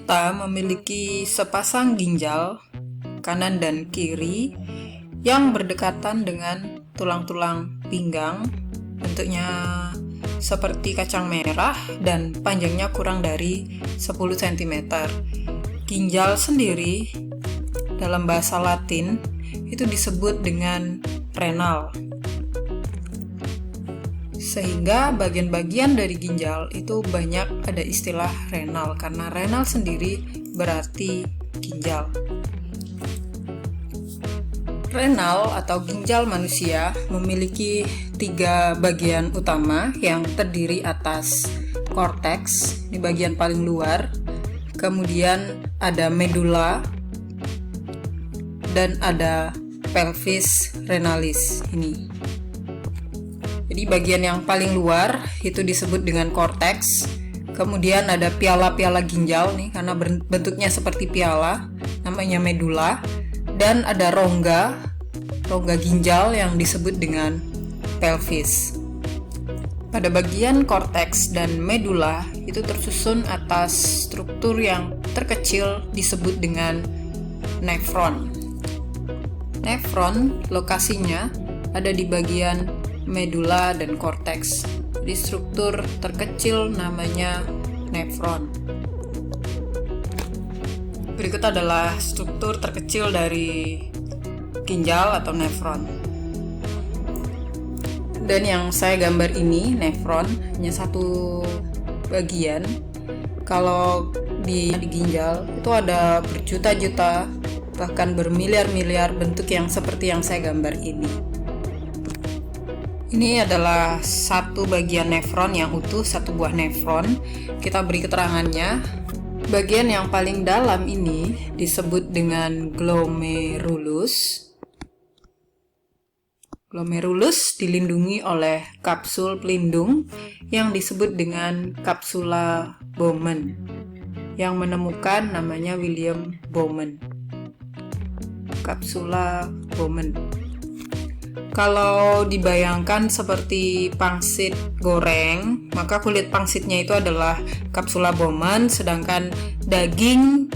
Kita memiliki sepasang ginjal kanan dan kiri yang berdekatan dengan tulang-tulang pinggang, bentuknya seperti kacang merah dan panjangnya kurang dari 10 cm. Ginjal sendiri dalam bahasa Latin itu disebut dengan renal. Sehingga bagian-bagian dari ginjal itu banyak ada istilah renal, karena renal sendiri berarti ginjal. Renal atau ginjal manusia memiliki 3 bagian utama yang terdiri atas korteks di bagian paling luar, kemudian ada medula, dan ada pelvis renalis ini. Jadi bagian yang paling luar itu disebut dengan korteks. Kemudian ada piala-piala ginjal nih, karena bentuknya seperti piala, namanya medula. Dan ada rongga ginjal yang disebut dengan pelvis. Pada bagian korteks dan medula itu tersusun atas struktur yang terkecil disebut dengan nefron. Nefron lokasinya ada di bagian medula dan korteks. Di struktur terkecil namanya nefron. Berikut adalah struktur terkecil dari ginjal atau nefron. Dan yang saya gambar ini, nefron, hanya satu bagian. Kalau di ginjal itu ada berjuta-juta, bahkan bermiliar-miliar bentuk yang seperti yang saya gambar ini. Ini adalah satu bagian nefron yang utuh, satu buah nefron. Kita beri keterangannya. Bagian yang paling dalam ini disebut dengan glomerulus. Glomerulus dilindungi oleh kapsul pelindung yang disebut dengan kapsula Bowman, yang menemukan namanya William Bowman. Kapsula Bowman. Kalau dibayangkan seperti pangsit goreng, maka kulit pangsitnya itu adalah kapsula Bowman, sedangkan daging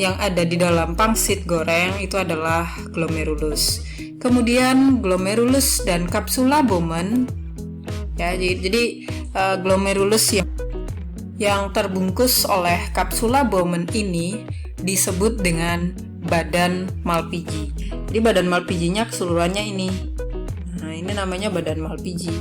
yang ada di dalam pangsit goreng itu adalah glomerulus. Kemudian glomerulus dan kapsula Bowman, ya, jadi glomerulus yang terbungkus oleh kapsula Bowman ini disebut dengan badan Malpighi. Jadi badan Malpighi-nya keseluruhannya ini. Nah, ini namanya badan Malpighi.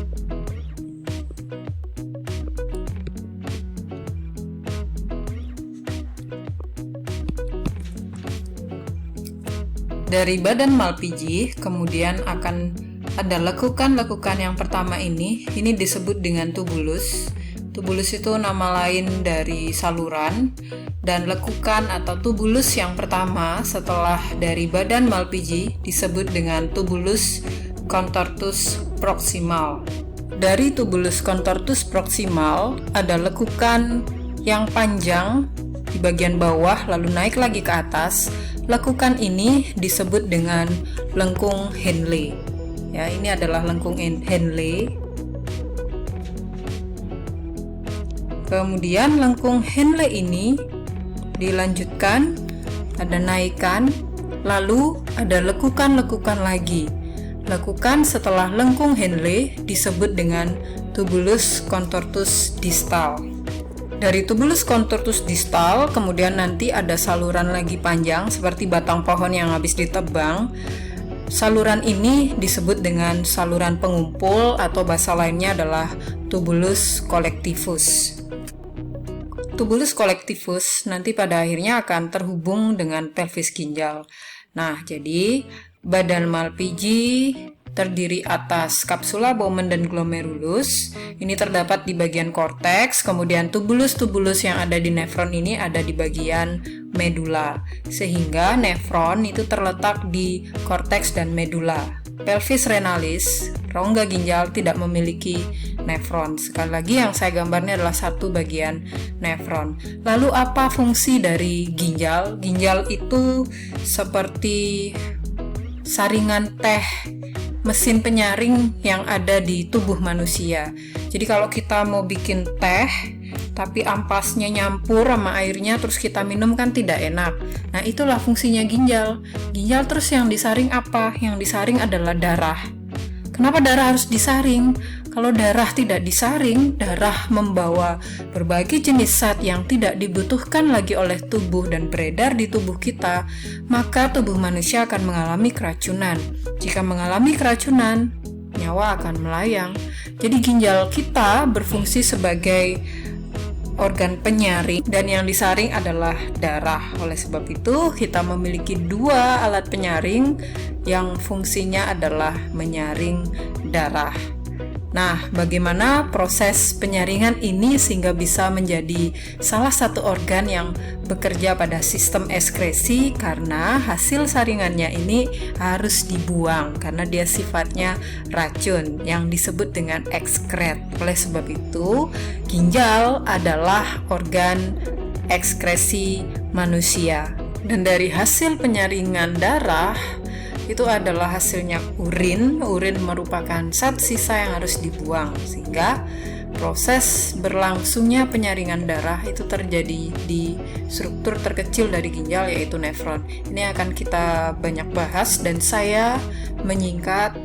Dari badan Malpighi kemudian akan ada lekukan-lekukan yang pertama ini disebut dengan tubulus. Tubulus itu nama lain dari saluran, dan lekukan atau tubulus yang pertama setelah dari badan Malpighi disebut dengan tubulus contortus proximal. Dari tubulus contortus proximal ada lekukan yang panjang di bagian bawah lalu naik lagi ke atas. Lekukan ini disebut dengan lengkung Henle. Ya, ini adalah lengkung Henle. Kemudian lengkung Henle ini dilanjutkan, ada naikan, lalu ada lekukan-lekukan lagi. Lekukan setelah lengkung Henle disebut dengan tubulus contortus distal. Dari tubulus contortus distal kemudian nanti ada saluran lagi panjang seperti batang pohon yang habis ditebang. Saluran ini disebut dengan saluran pengumpul atau bahasa lainnya adalah tubulus collectivus. Tubulus collectivus nanti pada akhirnya akan terhubung dengan pelvis ginjal. Nah, jadi badan Malpighi terdiri atas kapsula Bowman dan glomerulus. Ini terdapat di bagian korteks, kemudian tubulus-tubulus yang ada di nefron ini ada di bagian medula. Sehingga nefron itu terletak di korteks dan medula. Pelvis renalis, rongga ginjal, tidak memiliki nefron. Sekali lagi yang saya gambarnya adalah satu bagian nefron. Lalu apa fungsi dari ginjal? Ginjal itu seperti saringan teh mesin penyaring yang ada di tubuh manusia. Jadi kalau kita mau bikin teh tapi ampasnya nyampur sama airnya terus kita minum kan tidak enak. Nah, itulah fungsinya ginjal. Ginjal terus yang disaring apa? Yang disaring adalah darah. Kenapa darah harus disaring? Kalau darah tidak disaring, darah membawa berbagai jenis zat yang tidak dibutuhkan lagi oleh tubuh dan beredar di tubuh kita, maka tubuh manusia akan mengalami keracunan. Jika mengalami keracunan, nyawa akan melayang. Jadi ginjal kita berfungsi sebagai organ penyaring dan yang disaring adalah darah. Oleh sebab itu, kita memiliki 2 alat penyaring yang fungsinya adalah menyaring darah. Nah, bagaimana proses penyaringan ini sehingga bisa menjadi salah satu organ yang bekerja pada sistem ekskresi, karena hasil saringannya ini harus dibuang karena dia sifatnya racun yang disebut dengan ekskret. Oleh sebab itu, ginjal adalah organ ekskresi manusia. Dan dari hasil penyaringan darah itu adalah hasilnya urin. Urin merupakan zat sisa yang harus dibuang, sehingga proses berlangsungnya penyaringan darah itu terjadi di struktur terkecil dari ginjal, yaitu nefron. Ini akan kita banyak bahas dan saya menyingkat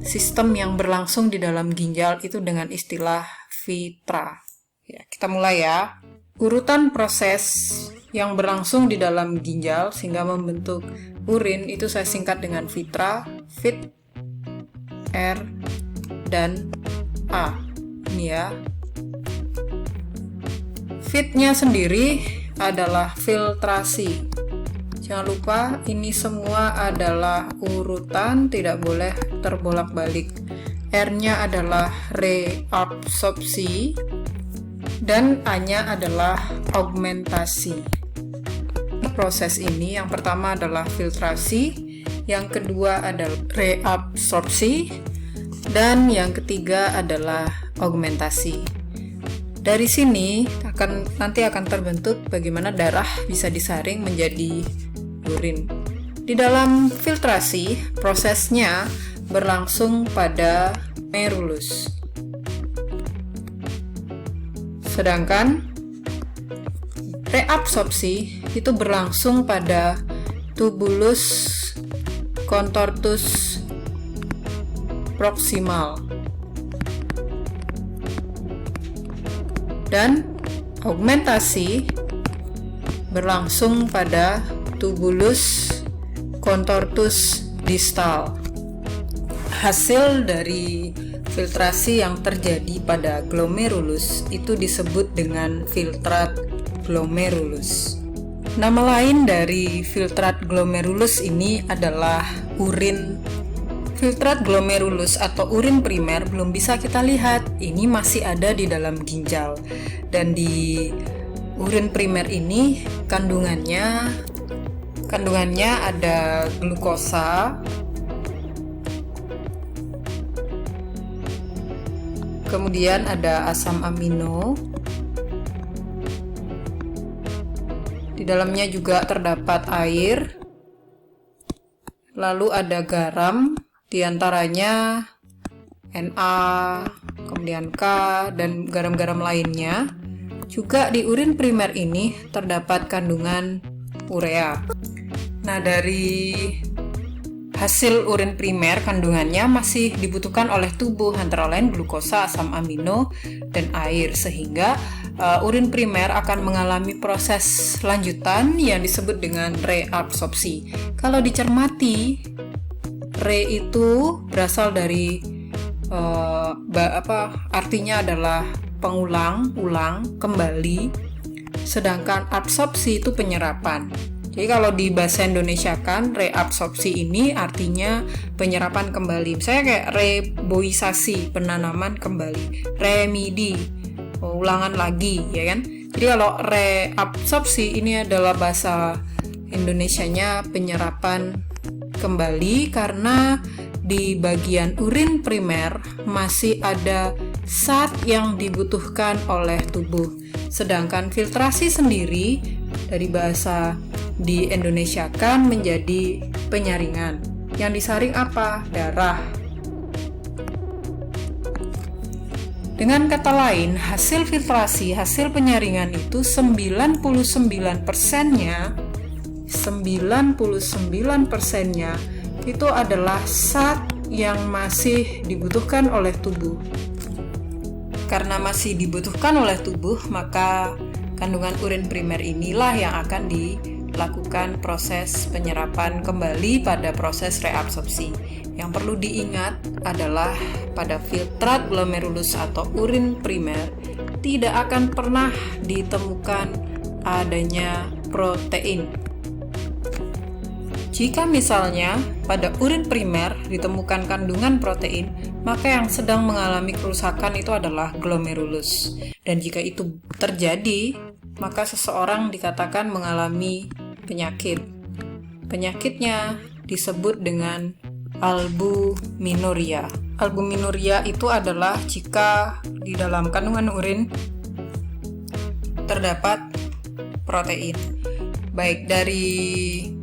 sistem yang berlangsung di dalam ginjal itu dengan istilah vitra. Ya, kita mulai ya. Urutan proses yang berlangsung di dalam ginjal sehingga membentuk urin itu saya singkat dengan vitra, vit, R, dan A. Ini ya. Vitnya sendiri adalah filtrasi. Jangan lupa ini semua adalah urutan, tidak boleh terbolak-balik. R-nya adalah reabsorpsi dan A-nya adalah augmentasi. Proses ini yang pertama adalah filtrasi, yang kedua adalah reabsorpsi, dan yang ketiga adalah augmentasi. Dari sini nanti akan terbentuk bagaimana darah bisa disaring menjadi urin. Di dalam filtrasi, prosesnya berlangsung pada glomerulus. Sedangkan reabsorpsi itu berlangsung pada tubulus contortus proximal. Dan augmentasi berlangsung pada tubulus contortus distal. Hasil dari filtrasi yang terjadi pada glomerulus itu disebut dengan filtrat glomerulus. Nama lain dari filtrat glomerulus ini adalah urin. Filtrat glomerulus atau urin primer belum bisa kita lihat, ini masih ada di dalam ginjal. Dan di urin primer ini kandungannya ada glukosa, kemudian ada asam amino. Di dalamnya juga terdapat air, lalu ada garam, diantaranya Na, kemudian K, dan garam-garam lainnya. Juga di urin primer ini terdapat kandungan urea. Nah, dari hasil urin primer kandungannya masih dibutuhkan oleh tubuh, antara lain glukosa, asam amino, dan air, sehingga urin primer akan mengalami proses lanjutan yang disebut dengan reabsorpsi. Kalau dicermati, re itu berasal dari artinya adalah pengulang, ulang, kembali, sedangkan absorpsi itu penyerapan. Jadi kalau di bahasa Indonesia kan reabsorpsi ini artinya penyerapan kembali. Misalnya kayak reboisasi, penanaman kembali, remedi, ulangan lagi, ya kan? Jadi kalau reabsorpsi ini adalah bahasa Indonesianya penyerapan kembali, karena di bagian urin primer masih ada zat yang dibutuhkan oleh tubuh. Sedangkan filtrasi sendiri dari bahasa di Indonesia kan menjadi penyaringan. Yang disaring apa? Darah. Dengan kata lain, hasil filtrasi, hasil penyaringan itu 99%-nya itu adalah zat yang masih dibutuhkan oleh tubuh. Karena masih dibutuhkan oleh tubuh, maka kandungan urin primer inilah yang akan dilakukan proses penyerapan kembali pada proses reabsorpsi. Yang perlu diingat adalah pada filtrat glomerulus atau urin primer tidak akan pernah ditemukan adanya protein. Jika misalnya pada urin primer ditemukan kandungan protein, maka yang sedang mengalami kerusakan itu adalah glomerulus. Dan jika itu terjadi, maka seseorang dikatakan mengalami penyakit. Penyakitnya disebut dengan albuminuria. Albuminuria itu adalah jika di dalam kandungan urin terdapat protein. Baik dari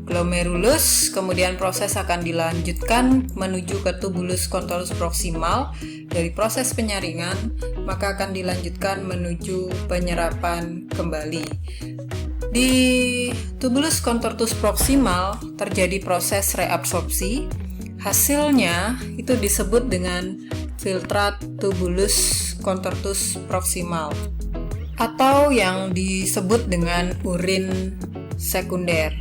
glomerulus, kemudian proses akan dilanjutkan menuju ke tubulus contortus proximal. Dari proses penyaringan, maka akan dilanjutkan menuju penyerapan kembali. Di tubulus contortus proximal terjadi proses reabsorpsi. Hasilnya itu disebut dengan filtrat tubulus contortus proximal atau yang disebut dengan urin sekunder.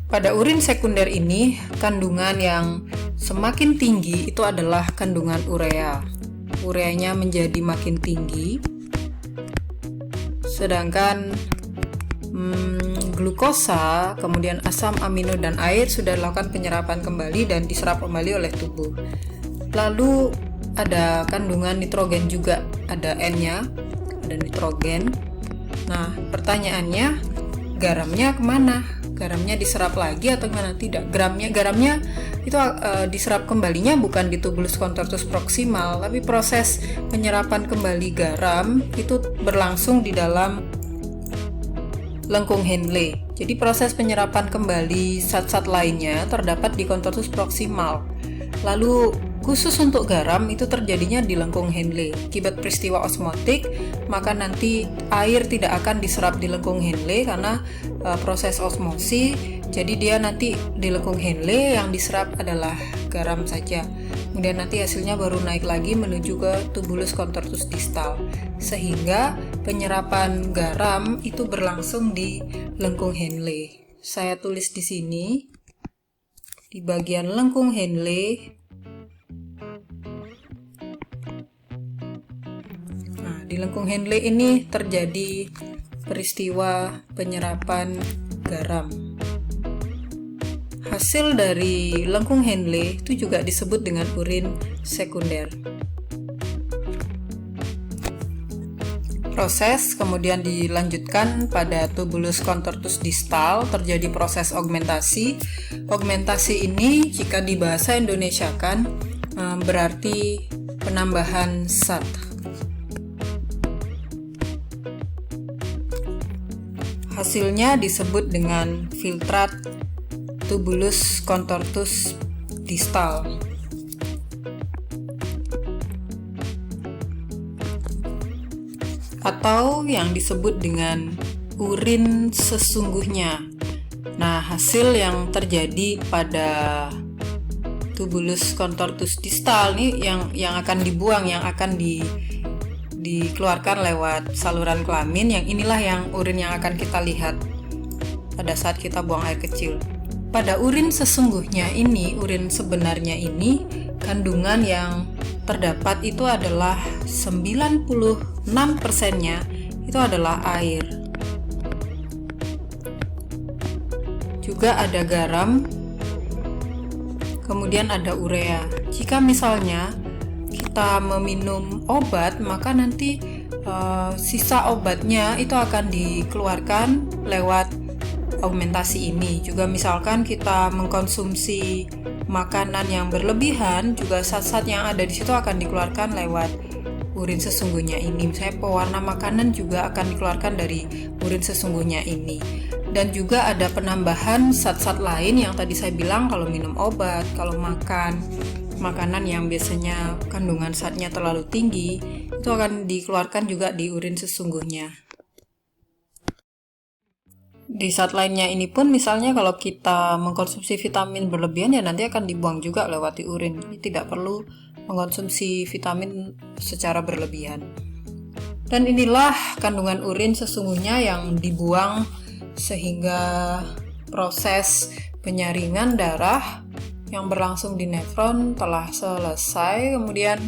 Pada urin sekunder ini, kandungan yang semakin tinggi itu adalah kandungan urea. Ureanya menjadi makin tinggi, sedangkan glukosa, kemudian asam amino dan air sudah dilakukan penyerapan kembali dan diserap kembali oleh tubuh. Lalu ada kandungan nitrogen juga, ada N-nya, ada nitrogen. Nah, pertanyaannya, garamnya kemana? Garamnya diserap lagi atau gimana? Tidak, garamnya itu diserap kembalinya bukan di tubulus contortus proximal, tapi proses penyerapan kembali garam itu berlangsung di dalam lengkung Henle. Jadi proses penyerapan kembali zat-zat lainnya terdapat di contortus proximal. Lalu khusus untuk garam itu terjadinya di lengkung Henle. Akibat peristiwa osmotik, maka nanti air tidak akan diserap di lengkung Henle karena proses osmosi. Jadi dia nanti di lengkung Henle yang diserap adalah garam saja. Kemudian nanti hasilnya baru naik lagi menuju ke tubulus contortus distal. Sehingga penyerapan garam itu berlangsung di lengkung Henle. Saya tulis di sini di bagian lengkung Henle. Nah, di lengkung Henle ini terjadi peristiwa penyerapan garam. Hasil dari lengkung Henle itu juga disebut dengan urin sekunder. Proses kemudian dilanjutkan pada tubulus contortus distal, terjadi proses augmentasi. Augmentasi ini jika dibahasa Indonesiakan berarti penambahan zat. Hasilnya disebut dengan filtrat tubulus contortus distal. Atau yang disebut dengan urin sesungguhnya. Nah, hasil yang terjadi pada tubulus contortus distal nih yang akan dibuang, yang akan dikeluarkan lewat saluran kelamin, yang inilah yang urin yang akan kita lihat pada saat kita buang air kecil. Pada urin sesungguhnya ini, urin sebenarnya ini, kandungan yang terdapat itu adalah 96%-nya itu adalah air. Juga ada garam, kemudian ada urea. Jika misalnya kita meminum obat, maka nanti sisa obatnya itu akan dikeluarkan lewat augmentasi ini. Juga misalkan kita mengkonsumsi makanan yang berlebihan, juga zat-zat yang ada di situ akan dikeluarkan lewat urin sesungguhnya ini. Misalnya pewarna makanan juga akan dikeluarkan dari urin sesungguhnya ini. Dan juga ada penambahan zat-zat lain yang tadi saya bilang, kalau minum obat, kalau makan makanan yang biasanya kandungan zatnya terlalu tinggi, itu akan dikeluarkan juga di urin sesungguhnya. Di zat lainnya ini pun, misalnya kalau kita mengkonsumsi vitamin berlebihan, ya nanti akan dibuang juga lewat di urin. Tidak perlu mengkonsumsi vitamin secara berlebihan. Dan inilah kandungan urin sesungguhnya yang dibuang, sehingga proses penyaringan darah yang berlangsung di nefron telah selesai. Kemudian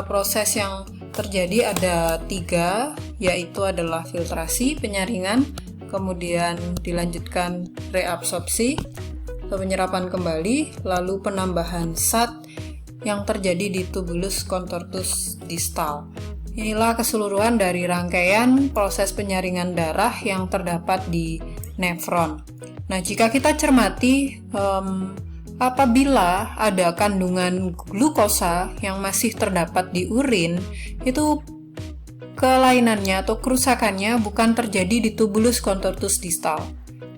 proses yang terjadi ada 3, yaitu adalah filtrasi, penyaringan, kemudian dilanjutkan reabsorpsi atau penyerapan kembali, lalu penambahan zat yang terjadi di tubulus contortus distal. Inilah keseluruhan dari rangkaian proses penyaringan darah yang terdapat di nefron. Nah, jika kita cermati, apabila ada kandungan glukosa yang masih terdapat di urin, itu kelainannya atau kerusakannya bukan terjadi di tubulus contortus distal.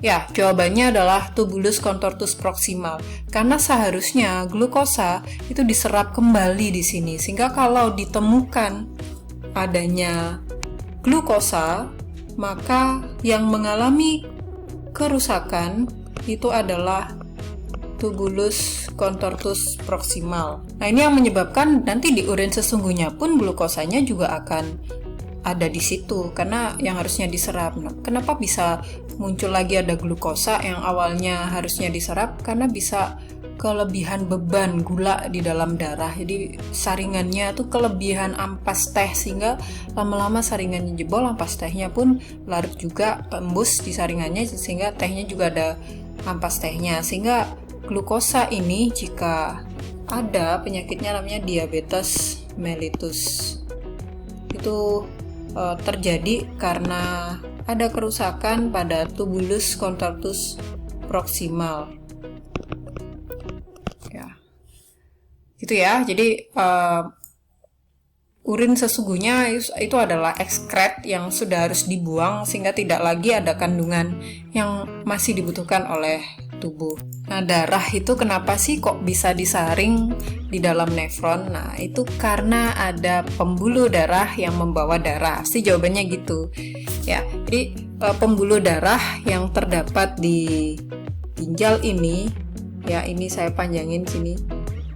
Ya, jawabannya adalah tubulus contortus proximal. Karena seharusnya glukosa itu diserap kembali di sini, sehingga kalau ditemukan adanya glukosa, maka yang mengalami kerusakan itu adalah tubulus contortus proximal. Nah, ini yang menyebabkan nanti di urin sesungguhnya pun glukosanya juga akan ada di situ, karena yang harusnya diserap. Nah, kenapa bisa muncul lagi ada glukosa yang awalnya harusnya diserap? Karena bisa kelebihan beban gula di dalam darah. Jadi saringannya tuh kelebihan ampas teh, sehingga lama-lama saringannya jebol, ampas tehnya pun larut juga, tembus di saringannya, sehingga tehnya juga ada ampas tehnya. Sehingga glukosa ini, jika ada, penyakitnya namanya diabetes mellitus. Itu terjadi karena ada kerusakan pada tubulus contortus proximal. Gitu ya. Jadi urin sesungguhnya itu adalah ekskret yang sudah harus dibuang, sehingga tidak lagi ada kandungan yang masih dibutuhkan oleh tubuh. Nah, darah itu kenapa sih kok bisa disaring di dalam nefron? Nah, itu karena ada pembuluh darah yang membawa darah. Pasti jawabannya gitu. Ya, jadi pembuluh darah yang terdapat di ginjal ini, ya ini saya panjangin sini.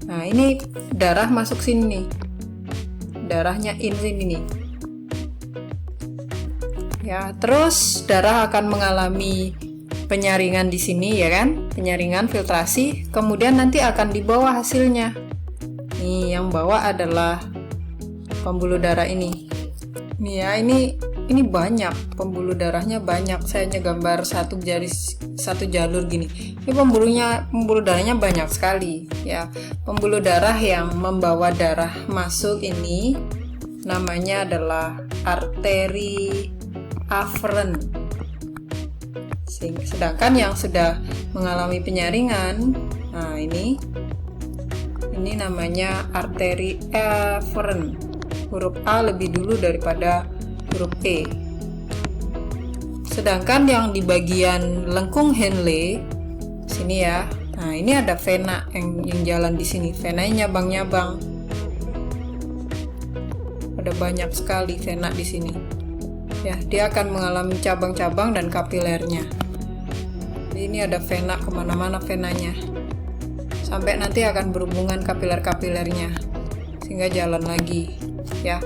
Nah, ini darah masuk sini nih. Darahnya sini nih. Ya, terus darah akan mengalami penyaringan di sini, ya kan? Penyaringan, filtrasi, kemudian nanti akan dibawa hasilnya. Nih, yang bawa adalah pembuluh darah ini. Nih ya, ini banyak, pembuluh darahnya banyak. Saya hanya gambar satu jalur gini. Ini pembuluh darahnya banyak sekali ya. Pembuluh darah yang membawa darah masuk ini namanya adalah arteri aferen. Sedangkan yang sudah mengalami penyaringan, nah ini namanya arteri eferen. Huruf A lebih dulu daripada huruf E. Sedangkan yang di bagian lengkung Henle sini ya. Nah, ini ada vena yang jalan di sini. Venanya nyabang-nyabang. Ada banyak sekali vena di sini. Ya, dia akan mengalami cabang-cabang dan kapilernya. Ini ada vena kemana-mana venanya. Sampai nanti akan berhubungan kapiler-kapilernya, sehingga jalan lagi. Ya,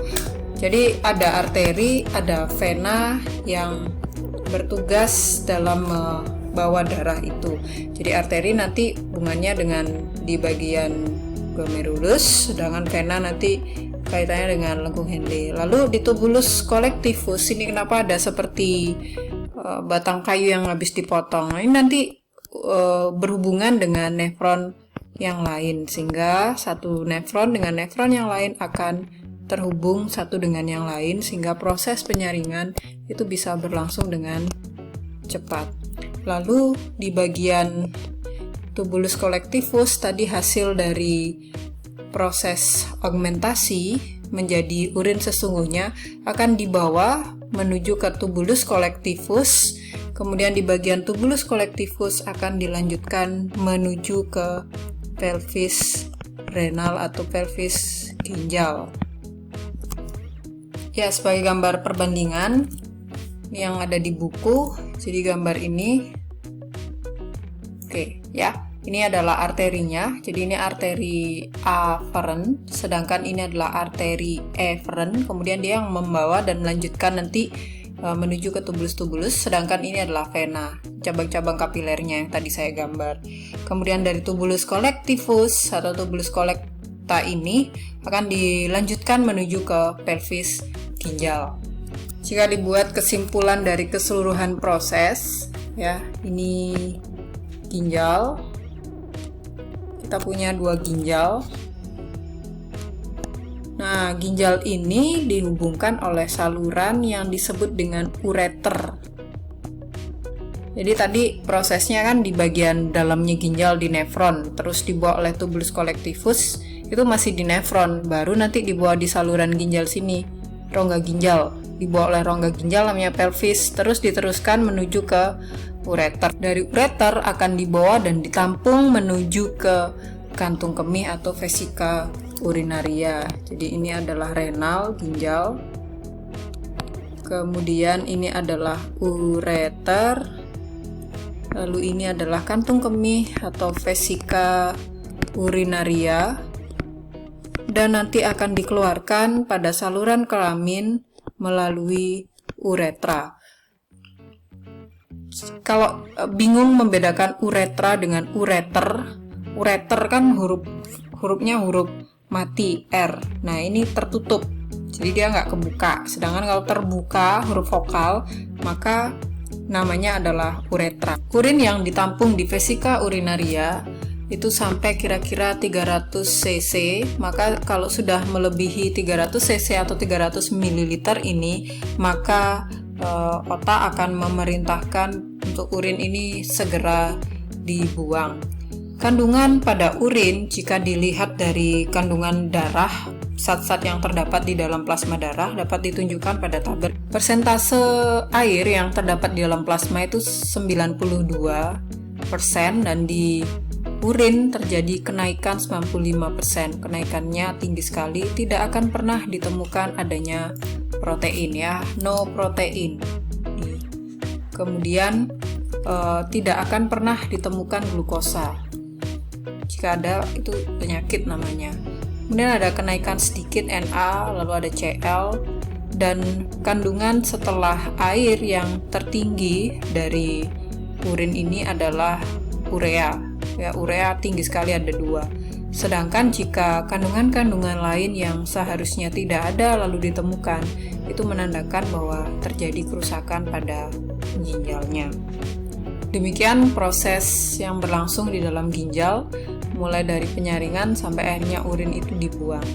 jadi ada arteri, ada vena yang bertugas dalam membawa darah itu. Jadi arteri nanti hubungannya dengan di bagian glomerulus, sedangkan vena nanti kaitannya dengan lengkung Henle. Lalu di tubulus collectivus ini kenapa ada seperti batang kayu yang habis dipotong? Nah, ini nanti berhubungan dengan nefron yang lain, sehingga satu nefron dengan nefron yang lain akan terhubung satu dengan yang lain, sehingga proses penyaringan itu bisa berlangsung dengan cepat. Lalu di bagian tubulus collectivus tadi hasil dari proses augmentasi menjadi urin sesungguhnya akan dibawa menuju ke tubulus collectivus, Kemudian di bagian tubulus colectivus akan dilanjutkan menuju ke pelvis renal atau pelvis ginjal. Ya, sebagai gambar perbandingan yang ada di buku, jadi gambar ini. Oke, ya. Ini adalah arterinya, jadi ini arteri afferent, sedangkan ini adalah arteri efferent, kemudian dia yang membawa dan melanjutkan nanti menuju ke tubulus-tubulus, sedangkan ini adalah vena, cabang-cabang kapilernya yang tadi saya gambar. Kemudian dari tubulus collectivus atau tubulus collecta ini akan dilanjutkan menuju ke pelvis ginjal. Jika dibuat kesimpulan dari keseluruhan proses, ya, ini ginjal. Kita punya 2 ginjal. Nah, ginjal ini dihubungkan oleh saluran yang disebut dengan ureter. Jadi tadi prosesnya kan di bagian dalamnya ginjal di nefron, terus dibawa oleh tubulus collectivus, itu masih di nefron, baru nanti dibawa di saluran ginjal sini, rongga ginjal. Dibawa oleh rongga ginjal namanya pelvis, terus diteruskan menuju ke ureter. Dari ureter akan dibawa dan ditampung menuju ke kantung kemih atau vesika urinaria. Jadi ini adalah renal, ginjal. Kemudian ini adalah ureter. Lalu ini adalah kantung kemih atau vesika urinaria. Dan nanti akan dikeluarkan pada saluran kelamin melalui uretra. Kalau bingung membedakan uretra dengan ureter, ureter kan hurufnya huruf mati R. Nah, ini tertutup, jadi dia nggak kebuka. Sedangkan kalau terbuka huruf vokal, maka namanya adalah uretra. Urin yang ditampung di vesika urinaria itu sampai kira-kira 300 cc, maka kalau sudah melebihi 300 cc atau 300 ml ini, maka otak akan memerintahkan untuk urin ini segera dibuang. Kandungan pada urin jika dilihat dari kandungan darah, zat-zat yang terdapat di dalam plasma darah dapat ditunjukkan pada tabel. Persentase air yang terdapat di dalam plasma itu 92% dan di urin terjadi kenaikan 95%. Kenaikannya tinggi sekali, tidak akan pernah ditemukan adanya protein, ya, no protein. Kemudian tidak akan pernah ditemukan glukosa. Jika ada, itu penyakit namanya. Kemudian ada kenaikan sedikit Na, lalu ada Cl, dan kandungan setelah air yang tertinggi dari urin ini adalah urea. Ya, urea tinggi sekali, ada 2. Sedangkan jika kandungan-kandungan lain yang seharusnya tidak ada lalu ditemukan, itu menandakan bahwa terjadi kerusakan pada ginjalnya. Demikian proses yang berlangsung di dalam ginjal, mulai dari penyaringan sampai akhirnya urin itu dibuang.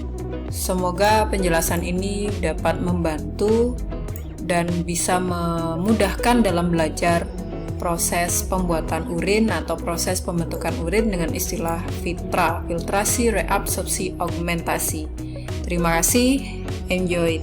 Semoga penjelasan ini dapat membantu dan bisa memudahkan dalam belajar proses pembuatan urin atau proses pembentukan urin dengan istilah FITRA, filtrasi, reabsorpsi, augmentasi. Terima kasih, enjoy.